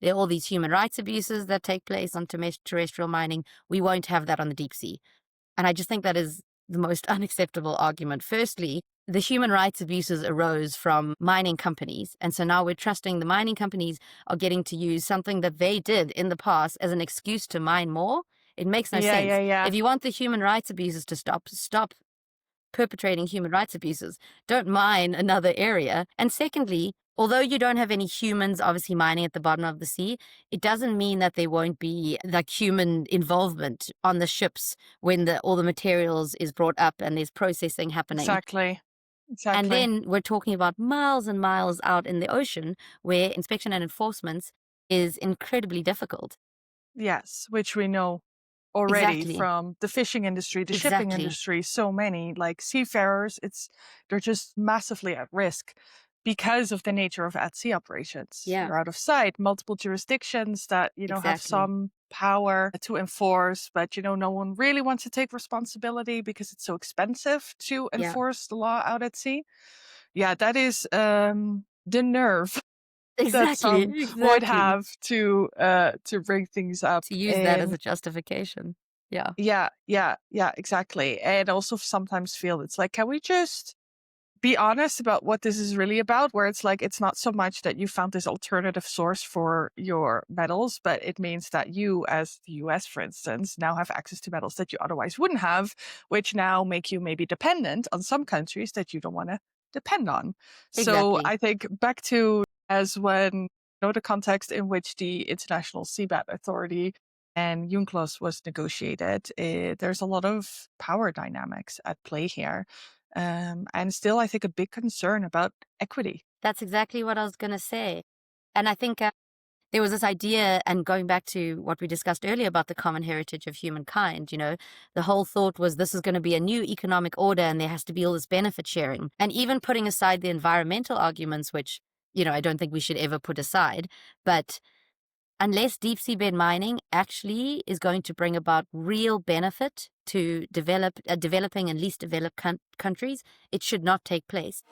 There are all these human rights abuses that take place on terrestrial mining. We won't have that on the deep sea. And I just think that is the most unacceptable argument. Firstly, the human rights abuses arose from mining companies. And so now we're trusting the mining companies are getting to use something that they did in the past as an excuse to mine more. It makes no Yeah, sense. yeah, yeah. If you want the human rights abuses to stop perpetrating human rights abuses. Don't mine another area. And secondly, although you don't have any humans obviously mining at the bottom of the sea, it doesn't mean that there won't be like human involvement on the ships when all the materials is brought up and there's processing happening. Exactly. And then we're talking about miles and miles out in the ocean where inspection and enforcement is incredibly difficult. Yes, which we know already Exactly. from the fishing industry, the shipping Exactly. industry. So many like seafarers, they're just massively at risk because of the nature of at sea operations. Yeah. You're out of sight, multiple jurisdictions that, have Exactly. some power to enforce, but no one really wants to take responsibility because it's so expensive to Yeah. enforce the law out at sea. Yeah, that is the nerve that Exactly. some would Exactly. have to bring things up. To use that as a justification. Yeah. Yeah, exactly. And also sometimes feel it's like, can we just be honest about what this is really about? Where it's like, it's not so much that you found this alternative source for your metals, but it means that you, as the US, for instance, now have access to metals that you otherwise wouldn't have, which now make you maybe dependent on some countries that you don't want to depend on. So Exactly. I think back to as when, the context in which the International Seabed Authority and UNCLOS was negotiated, there's a lot of power dynamics at play here. And still, I think, a big concern about equity. That's exactly what I was going to say. And I think there was this idea, and going back to what we discussed earlier about the common heritage of humankind, the whole thought was this is going to be a new economic order and there has to be all this benefit sharing. And even putting aside the environmental arguments, which, I don't think we should ever put aside, but unless deep seabed mining actually is going to bring about real benefit to developing and least developed countries, it should not take place.